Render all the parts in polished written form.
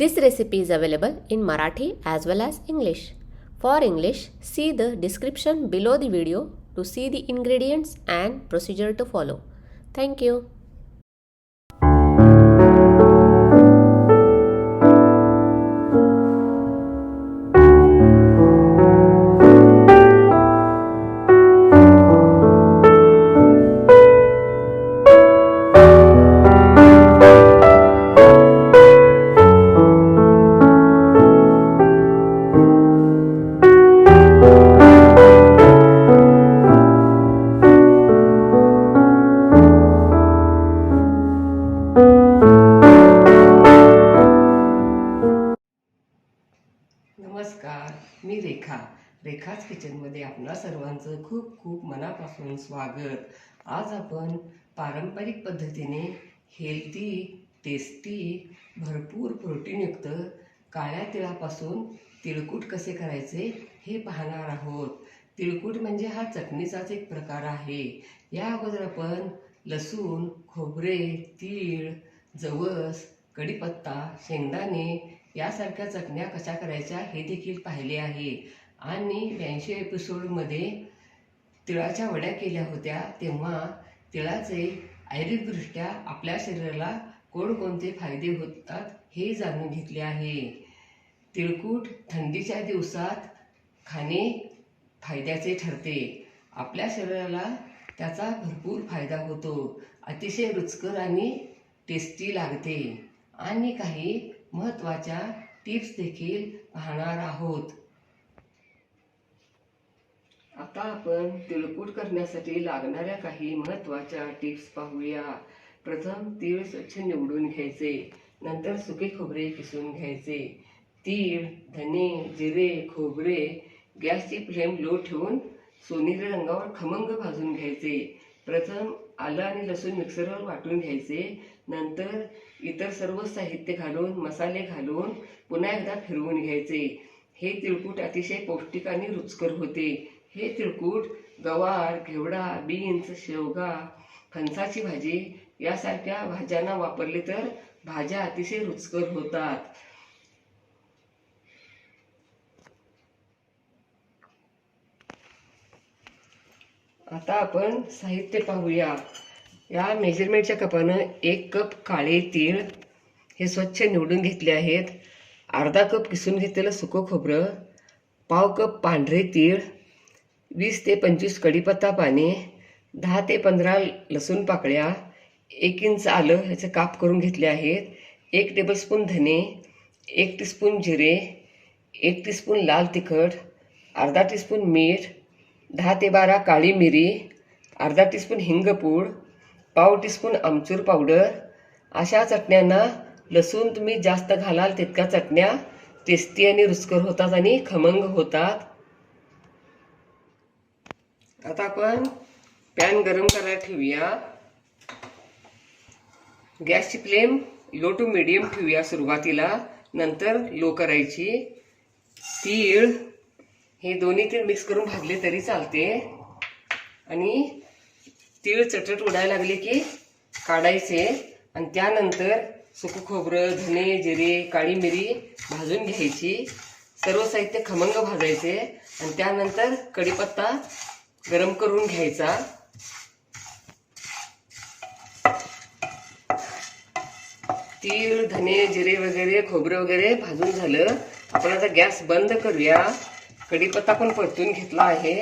This recipe is available in Marathi as well as English. For English, see the description below the video to see the ingredients and procedure to follow. Thank you. नमस्कार, मी रेखाच किचनमध्ये आपणा सर्वांचं खूप खूप मनापासून स्वागत. आज आपण पारंपरिक पद्धतीने हेल्दी, टेस्टी, भरपूर प्रोटीनयुक्त काळ्या तिळापासून तिळकूट कसे करायचे हे पाहणार आहोत. तिळकूट म्हणजे हा चटणीचाच एक प्रकार आहे. या अगोदर आपण लसूण, खोबरे, तीळ, जवस, कढीपत्ता, शेंगदाणे यासारख्या चटण्या कशा करायच्या हे देखील पाहिले आहे. आणि 82 एपिसोडमध्ये तिळाच्या वड्या केल्या होत्या, तेव्हा तिळाचे आयुर्वेदिकदृष्ट्या आपल्या शरीराला कोणकोणते फायदे होतात हे जाणून घेतले आहे. तिळकूट थंडीच्या दिवसात खाणे फायद्याचे ठरते. आपल्या शरीराला त्याचा भरपूर फायदा होतो. अतिशय रुचकर आणि टेस्टी लागते. आणि काही महत्त्वाच्या टिप्स देखील पाहणार आहोत. आता आपण तिळकूट करण्यासाठी लागणाऱ्या काही महत्त्वाच्या टिप्स पाहूया. प्रथम तीळ स्वच्छ निवडून घ्यायचे. नंतर सुके खोबरे किसून घ्यायचे. तीळ, धने, जिरे, खोबरे गॅसची फ्लेम लो ठेवून सोनेरी रंगावर खमंग भाजून घ्यायचे. प्रथम आलं आणि लसूण मिक्सरवर वाटून घ्यायचे. नंतर इतर सर्व साहित्य घालून, मसाले घालून पुन्हा एकदा फिरवून घ्यायचे. हे तिळकूट अतिशय पौष्टिक आणि रुचकर होते. हे तिळकूट गवार, घेवडा, बीन्स, शेवगा, फणसाची भाजी यासारख्या भाज्यांना वापरले तर भाज्या अतिशय रुचकर होतात. आता आपण साहित्य पाहूया. या मेजरमेंटच्या कपानं 1 कप काळे तीळ हे स्वच्छ निवडून घेतले आहेत. अर्धा कप किसून घेतलेलं सुकं खोबरं, पाव कप पांढरे तीळ, 20 ते 25 कढीपत्ता पाने, 10 ते 15 लसूण पाकळ्या, 1 इंच आलं ह्याचे काप करून घेतले आहेत, 1 टेबलस्पून धने, 1 टीस्पून जिरे, 1 टीस्पून लाल तिखट, अर्धा टीस्पून मीठ, 10 ते 12 काळी मिरी, अर्धा टीस्पून हिंगपूड, पाव टीस्पून आमचूर पावडर. अशा चटण्यांना लसूण तुम्ही जास्त घालाल तितक्या चटण्या टेस्टी आणि रुचकर होतात आणि खमंग होतात. आता आपण पॅन गरम करायला ठेवूया. गॅसची फ्लेम लो टू मीडियम ठेवूया सुरुवातीला, नंतर लो करायची. तीळ हे दोन्ही तीळ मिक्स करून भाजले तरी चालते. आणि तीळ चटचट उडायला लागले की काढायचे. आणि त्यानंतर सुकं खोबरं, धने, जिरे, काळी मिरी भाजून घ्यायची. सर्व साहित्य खमंग भाजायचे. आणि त्यानंतर कढीपत्ता गरम करून घ्यायचा. तीळ, धने, जिरे वगैरे, खोबरं वगैरे भाजून झालं. आपण आता गॅस बंद करूया. कढीपत्ता पण परतून घेतला आहे.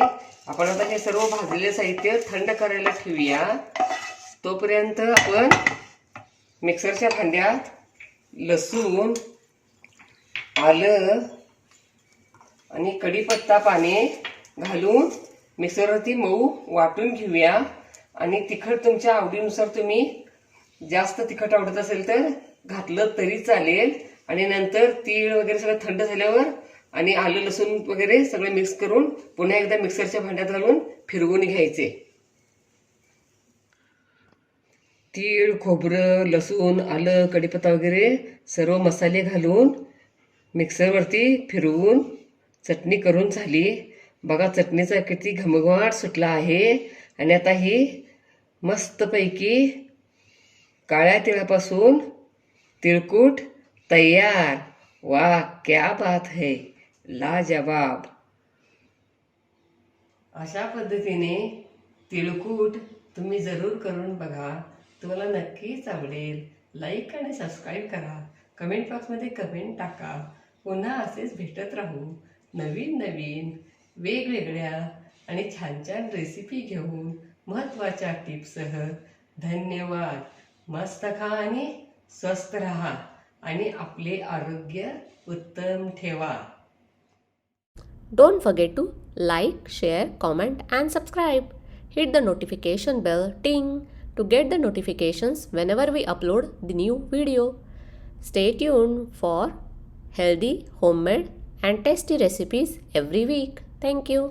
आपण आता हे सर्व भाजलेले साहित्य थंड करायला ठेवूया. तोपर्यंत आपण मिक्सरच्या भांड्यात लसूण, आलं आणि कढीपत्ता पाने घालून मिक्सरवरती मऊ वाटून घेऊया. आणि तिखट तुमच्या आवडीनुसार तुम्ही जास्त तिखट आवडत असेल तर घातलं तरी चालेल. आणि नंतर तीळ वगैरे सगळं थंड झाल्यावर आणि आलं लसूण वगैरे सगळं मिक्स करून पुन्हा एकदा मिक्सरच्या भांड्यात घालून फिरवून घ्यायचे. तीळ, खोबरं, लसूण, आलं, कढीपत्ता वगैरे सर्व मसाले घालून मिक्सरवरती फिरवून चटणी करून झाली. बघा चटणीचा किती घमघमाट सुटला आहे. आणि आता ही मस्तपैकी काळ्या तिळापासून तिळकूट तैयार. वाह, क्या बात है, लाजवाब. अशा पद्धतीने तिळकूट तुम्ही जरूर करून बघा. तुम्हाला नक्कीच आवडेल. लाईक आणि सबस्क्राईब करा. कमेंट बॉक्समध्ये कमेंट टाका. पुन्हा असेच भेटत राहू नवीन नवीन वेगवेगळ्या आणि छान छान रेसिपी घेऊन महत्त्वाच्या टिप्ससह. धन्यवाद. मस्त खा आणि स्वस्थ राहा आणि आपले आरोग्य उत्तम ठेवा. Don't forget to like, share, comment, and subscribe. Hit the notification bell ting to get the notifications whenever we upload the new video. Stay tuned for healthy, homemade, and tasty recipes every week. Thank you.